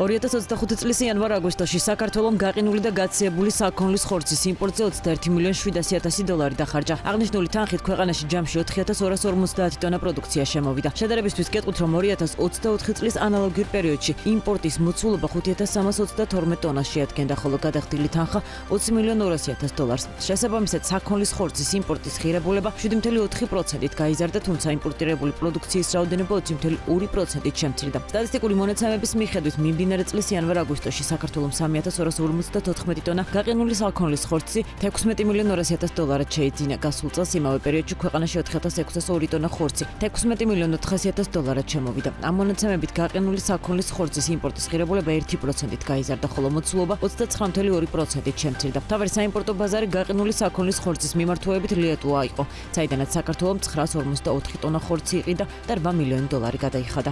2025 წლის იანვარ-აგვისტოში საქართველომ გაყინული და გაციებული საქონლის ხორცის იმპორტზე $21,700,000 დახარჯა. აღნიშნული თანხით ქვეყანაში ჯამში 4,250 ტონა პროდუქცია შემოვიდა. შედარებისთვის გეტყვით, რომ 2024 წლის ანალოგიურ პერიოდში იმპორტის მოცულობა $5,322 ტონას შეადგენდა, ხოლო გადახდილი თანხა $20,200,000. შესაბამისად, საქონლის ხორცის იმპორტის ღირებულება 7.4%-ით გაიზარდა, თუმცა იმპორტირებული პროდუქციის რაოდენობა 20.2%-ით შემცირდა. სტატისტიკური მონაცემების მიხედვით მიმდინარე წლის იანვარ-აგვისტოში საქართველომ 3,254 ტონა გაყინული საქონლის ხორცი $16,200,000 შეიძინა. გასულ წელს იმავე პერიოდში ქვეყანაში 4,602 ტონა ხორცი $6,400,000 შემოვიდა. ამ მონაცემებით გაყინული საქონლის ხორცის იმპორტის ღირებულება 1%-ით გაიზარდა, ხოლო მოცულობა 29.2%-ით შემცირდა. მთავარი საიმპორტო ბაზარი გაყინული საქონლის ხორცის მიმართულებით ლიეტუა იყო, საიდანაც საქართველომ 954 ტონა ხორცი იყიდა და $8 მილიონი გადაიხადა.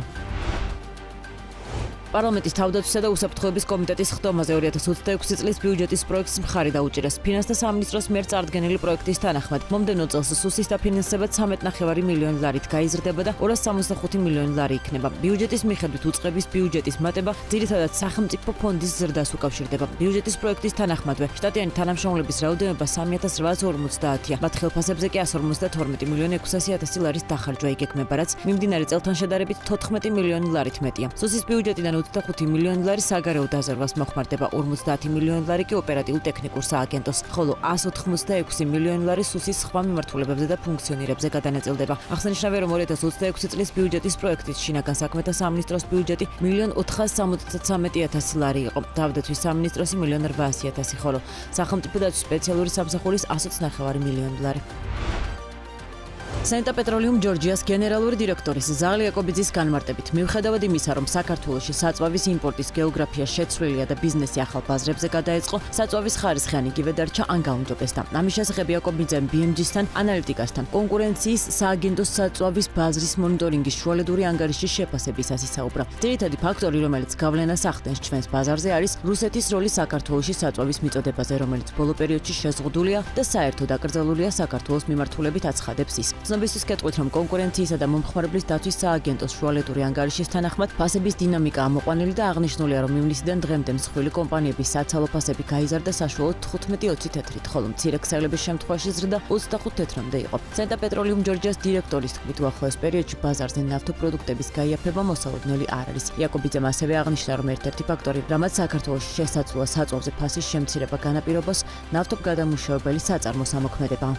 პარლამენტის თავდაცვისა და უსაფრთხოების კომიტეტის ხდომაზე 2026 წლის ბიუჯეტის პროექტს მხარი დაუჭირეს. ფინანსთა სამინისტროს მიერ წარდგენილი პროექტის თანახმად, მომდევნო წელს სუსის დაფინანსება $13.5 მილიონი გაიზრდება და $265 მილიონი იქნება. ბიუჯეტის მიხედვით უწყების ბიუჯეტის მატება ძირითადად სახელმწიფო ფონდის ზრდას უკავშირდება. ბიუჯეტის პროექტის თანახმადვე შტატიანი თანამშრომლების რაოდენობა 3,850-ია. მათ ხელფასებზე კი $152,600,000 დახარჯვა იგეგმება, რაც მიმდინარე წელთან შედარებით $14 მილიონი მეტია. სუსის ბიუჯეტიდან $25 მილიონი საგარეო დაზარვას მოხმარდება, $50 მილიონი კი ოპერატიულ-ტექნიკურ სააგენტოს, ხოლო $186 მილიონი სუსის სხვა მიმართულებებზე და ფუნქციონირებზე გადანაწილდება. აღსანიშნავია, რომ 2026 წლის ბიუჯეტის პროექტის შინაგან საქმეთა სამინისტროს ბიუჯეტი $1,473,000 იყო. თავდაცვის სამინისტროს $1,800,000, ხოლო სახელმწიფო დაცვის სპეციალური სამსახურის $100,900 მილიონი. სენტა პეტროლიუმ ჯორჯიას გენერალური დირექტორის ზაღლი ეკობიძის განმარტებით, მიუხედავად იმისა, რომ საქართველოში საწვავის იმპორტის გეოგრაფია შეცვლილია და ბიზნესი ახალ ბაზრებზე გადაეწყო, საწვავის ხარისხი იგივე დარჩა ან გაუმჯობესდა. ამის შესახებ ეკობიძემ BMG-სთან ანალიტიკასთან კონკურენციის სააგენტოს საწვავის ბაზრის მონიტორინგის შუალედური ანგარიშის შეფასებისას ისაუბრა. ძირითადი ფაქტორი, რომელიც გავლენას ახდენს ჩვენს ბაზარზე, არის რუსეთის როლი საქართველოში საწვავის მიწოდებაზე, რომელიც ბოლო პერიოდში შეზღუდულია და საერთოდ აკრძალულია საქართველოს მიმართულებით აცხადებს ის. ცნობისთვის გეტყვით, რომ კონკურენციისა და მომხმარებლის დაცვის სააგენტოს შუალედური ანგარიშის თანახმად ფასების დინამიკა ამოყვანილი და აღნიშნულია, რომ ივნისიდან დღემდე მსხვილი კომპანიების საცალო ფასები გაიზარდა საშუალოდ 15-20 თეთრით, ხოლო მცირე ქსელების შემთხვევაში ზრდა 25 თეთრამდე იყო. სენტა პეტროლიუმ ჯორჯიას დირექტორის თქმით, უახლოეს პერიოდში ბაზარზე ნავთობპროდუქტების გაიაფება მოსალოდნელი არ არის. იაკობიძემ ასევე აღნიშნა, რომ ერთ-ერთი ფაქტორი, რამაც საქართველოში შესაძლოა საწვავზე ფასის შემცირება განაპირობოს, ნავთობგადამუშავებელი საწარმოს ამოქმედება.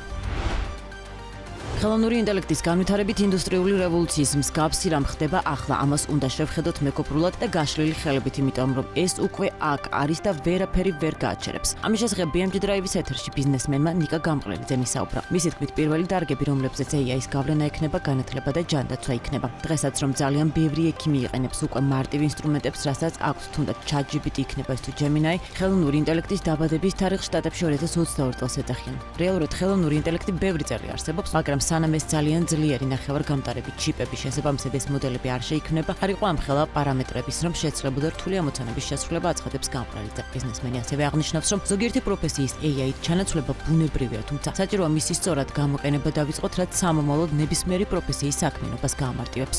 ხელოვნური ინტელექტის განვითარებით ინდუსტრიული რევოლუციის მსგავსი რამ ხდება ახლა, ამას უნდა შევხედოთ მეკობრულად და გაშლილი ხელებით, იმიტომ რომ ეს უკვე აქ არის და ვერაფერი ვერ გააჩერებს. ამის შესახებ BMG Drive-ის ეთერში ბიზნესმენმა ნიკა გამყრელიძემ ისაუბრა. მისი თქმით, პირველი დარგები, რომლებზეც AI-ის გავლენა ექნება, განათლება და ჯანდაცვა იქნება. დღესაც რომ ძალიან ბევრი ექიმი იყენებს უკვე მარტივ ინსტრუმენტებს, რასაც აქვს თუნდაც ChatGPT იქნება ის თუ Gemini, ხელოვნური ინტელექტის დაბადების თარიღს შტატებში 2022 წელს ეძახიან. რეალურად ხელოვნური ინტელექტი ბევრი წელი არსებობს, მაგრამ სანამ ეს ძალიან ძლიერი ნახევარგამტარები ჩიპები შესაბამისად ეს მოდელები არ შეიქმნება, არ იყო ამ ხელა პარამეტრების, რომ შეცვლებოდა რთული ამოცანების შესრულება, აცხადებს გამყრელიძე. ბიზნესმენი ასევე აღნიშნავს, რომ ზოგიერთი პროფესიის AI-ით ჩანაცვლება ბუნებრივია, თუმცა საჭიროა მისი სწორად გამოყენება დავიწყოთ, რაც სამომავლოდ ნებისმიერი პროფესიის საქმიანობას გაამარტივებს.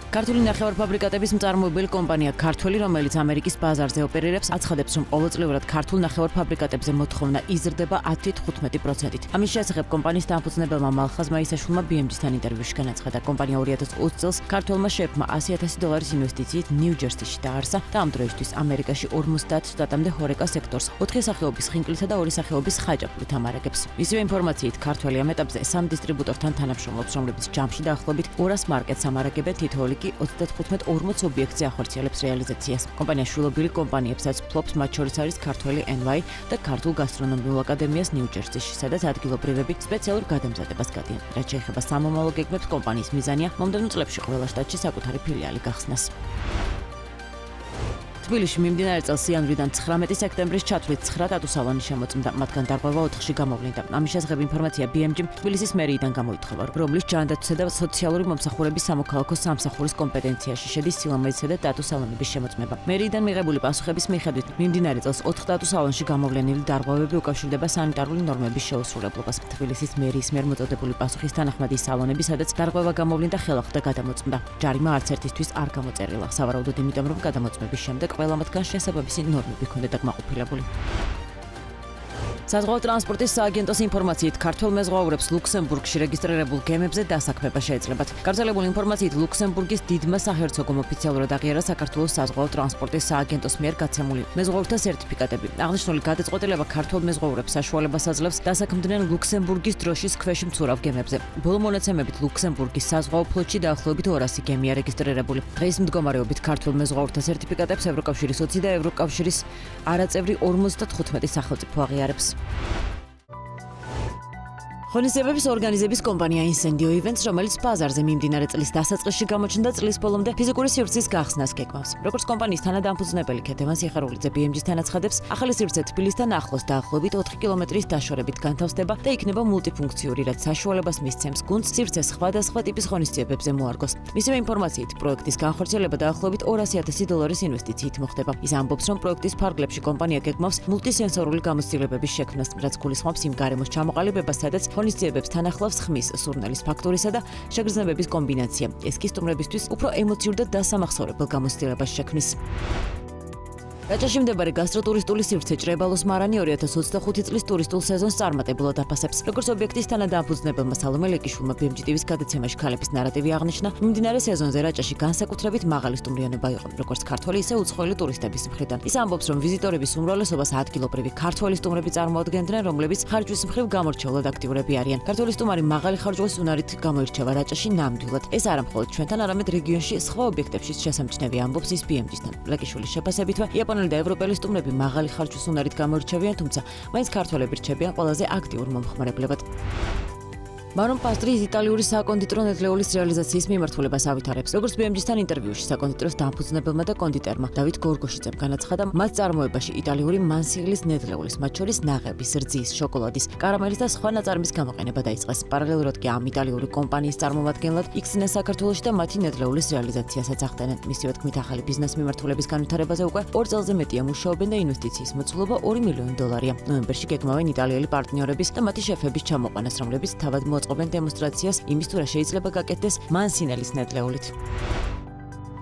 ქართული ნახევარფაბრიკატების მწარმოებელი კომპანია ქართველი, რომელიც ამერიკის ბაზარზე ოპერირებს, აცხადებს, რომ ყოველწლიურად ქართულ ნახევარფაბრიკატებზე მოთხოვნა იზრდება 10-15%-ით. ამის შესახებ კომპანიის დამფუძნებელმა მალხაზ მაისაშვილმა BMG-სთან ინტერვიუში განაცხადა, კომპანია 2020 წელს ქართველმა შეფმა $100,000 ინვესტიციით ნიუ-ჯერსიში დაარსა და ამ დროისთვის ამერიკაში 50 შტატამდე ჰორეკა სექტორს 4 სახეობის ხინკლითა და 2 სახეობის ხაჭაპურით ამარაგებს. ისივე ინფორმაციით, ქართველი ამ ეტაპზე 3 დისტრიბუტორთან თანამშრომლობს, რომლებიც ჯამში დაახლოებით 200 მარკეტს ამარაგებენ, თითოეული კი 35-40 ობიექტზე ახორციელებს რეალიზაციას. კომპანია შვილობილი კომპანიებსაც ფლობს, მათ შორის არის ქართველი NY და ქართულ გასტრონომიულ აკადემიას ნიუ-ჯერსიში, სადაც ადგილობრივები სპეციალურ გადამზადებას გადიან. რაც შეეხება სამომავლო გეგმებს, კომპანიის მიზანია მომდევნო წლებში ყველა შტატში საკუთარი ფილიალი გახსნას. თბილისში მიმდინარე წელს იანვრიდან 19 სექტემბრის ჩათვლით 9 ტატუ-სალონი შემოწმდა, მათგან დარღვევა 4-ში გამოვლინდა. ამის შესახებ ინფორმაცია BMG-მ თბილისის მერიიდან გამოითხოვა, რომლის ჯანდაცვისა და სოციალური მომსახურების სამოქალაქო სამსახურის კომპეტენციაში შედის სილამაზისა და ტატუ-სალონების შემოწმება. მერიიდან მიღებული პასუხების მიხედვით მიმდინარე წელს 4 ტატუ-სალონში გამოვლენილი დარღვევები უკავშირდება სანიტარული ნორმების შეუსრულებლობას. თბილისის მერიის მიერ მოწოდებული პასუხის თანახმად ის სალონები, სადაც დარღვევა გამოვლინდა, ხელახლა გადამოწმდა. ჯარიმა არც ერთისთვის არ გამოწერილა. სავარაუდოდ იმიტომ, რომ გადამოწმების შემდეგ ყველა მათგან შესაბამისი ნორმები ჰქონდა დაკმაყოფილებული. საზღვაო ტრანსპორტის სააგენტოს ინფორმაციით, ქართველ მეზღვაურებს ლუქსემბურგში რეგისტრირებულ გემებზე დასაქმება შეეძლებათ. გავრცელებული ინფორმაციით, ლუქსემბურგის დიდმა საჰერცოგომ ოფიციალურად აღიარა საქართველოს საზღვაო ტრანსპორტის სააგენტოს მიერ გაცემული მეზღვაურთა სერტიფიკატები. აღნიშნული გადაწყვეტილება ქართველ მეზღვაურებს საშუალებას აძლევს დასაქმდნენ ლუქსემბურგის დროშის ქვეშ მცურავ გემებზე. ბოლო მონაცემებით ლუქსემბურგის საზღვაო ფლოტში დაახლოებით 200 გემია რეგისტრირებული. დღის მდგომარეობით ქართველ მეზღვაურთა სერტიფიკატებს ევროკავშირის 20 და ევროკავშირის არაწევრი 55 სახელმწიფო აღიარებს. ღონისძიებების ორგანიზების კომპანია Incendio Events, რომელიც ბაზარზე მიმდინარე წლის დასაწყისში გამოჩნდა, წლის ბოლომდე ფიზიკური სივრცის გახსნას გეგმავს. როგორც კომპანიის თანადამფუძნებელი ქეთევან სიხარულიძე BMG-თან აცხადებს, ახალი სივრცე თბილისთან ახლოს დაახლოებით 4 კილომეტრის დაშორებით განთავსდება და იქნება მულტიფუნქციური, რაც საშუალებას მისცემს გუნდს სივრცეს სხვადასხვა ტიპის ღონისძიებებზე მოარგოს. მისივე ინფორმაციით, პროექტის განხორციელება დაახლოებით $200,000 ინვესტიციით მოხდება. ის ამბობს, რომ პროექტის ფარგლებში კომპანია გეგმავს მულტისენსორული გამოცდილებების შექმნას, რაც გულისხმობს იმ გარემოს ჩამოყალიბებას, სადაც ღონისძიებებს თან ახლავს ხმის, სურნელის ფაქტორისა და შეგრძნებების კომბინაცია. ეს კი სტუმრებისთვის უფრო ემოციურ და დასამახსოვრებელ გამოცდილებას შექმნის. რაჭაში მდებარე გასტროტურისტული სივრცე ჭრებალოს მარანი 2025 წლის ტურისტულ სეზონს წარმატებულად აფასებს. როგორც ობიექტის თანადამფუძნებელმა სალომე ლეკიშვილმა BMG TV-ს გადაცემაში ქალების ნარატივი აღნიშნა, მიმდინარე სეზონზე რაჭაში განსაკუთრებით მაღალი სტუმრიანობა იყო, როგორც ქართველი, ისე უცხოელი ტურისტების მხრიდან. ის ამბობს, რომ ვიზიტორების უმრავლესობას ადგილობრივი ქართველი სტუმრები წარმოადგენდნენ, რომლებიც ხარჯვის მხრივ გამორჩეულად აქტიურები არიან. ქართველი სტუმარი მაღალი ხარჯვის უნარით გამოირჩევა რაჭაში ნამდვილად. ეს არა მხოლოდ ჩვენთან, არამედ რეგიონში სხვა ობიექტებშიც შესამჩნევი, ამბობს ის BMG-თან. ლეკიშვილის შეფასებითვე, და ევროპელი სტუმრები მაღალი ხარჯვის უნარით გამოირჩევიან, თუმცა მაინც ქართველები რჩებიან ყველაზე აქტიურ მომხმარებლებად. მარონ პასტრის იტალიური საკონდიტრო ნედლეულის რეალიზაციის მიმართულებას ავითარებს. როგორც BMG-თან ინტერვიუში საკონდიტროს დამფუძნებელმა და კონდიტერმა დავით გორგოშიძემ განაცხადა, მათ წარმოებაში იტალიური მანსილის ნედლეულის, მათ შორის ნაღების, რძის, შოკოლადის, კარამელის და სხვა ნაწარმის გამოყენება დაიწყეს. პარალელურად კი ამ იტალიური კომპანიის წარმომადგენლად იქცნენ საქართველოში და მათი ნედლეულის რეალიზაციასაც ახდენენ. მისივე თქმით, ახალი ბიზნეს მიმართულების განვითარებაზე უკვე 2 წელზე მეტია მუშაობენ და ინვესტიციის მოცულობა $2 მილიონი. ნოემბერში გეგმავენ იტალიელი პარტნიორების და მათი შეფების ჩამოყვანას, რომლებიც თავად მოწყობენ დემონსტრაციას იმის თუ რა შეიძლება გაკეთდეს მანსინელის ნედლეულით.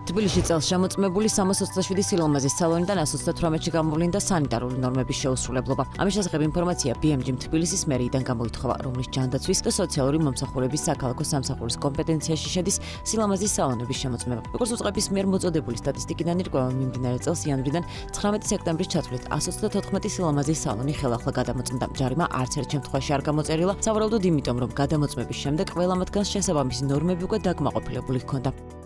თბილისში წელს შემოწმებული 327 სილამაზის სალონიდან 138-ში გამოვლინდა სანიტარული ნორმების შეუსრულებლობა. ამის შესახებ ინფორმაცია BMG-მ თბილისის მერიიდან გამოითხოვა, რომლის ჯანდაცვის და სოციალური მომსახურების საქალაქო სამსახურის კომპეტენციაში შედის სილამაზის სალონების შემოწმება. როგორც უწყების მიერ მოწოდებული სტატისტიკიდან ირკვევა, მიმდინარე წელს იანვრიდან 19 სექტემბრის ჩათვლით 134 სილამაზის სალონი ხელახლა გადამოწმდა. ჯარიმა არც ერთ შემთხვევაში არ გამოცერილა, სავარაუდოდ იმიტომ, რომ გადამოწმების შემდეგ ყველა მათგანს შესაბამისი ნორმები უკვე დაკმაყოფილებული ჰქონდა.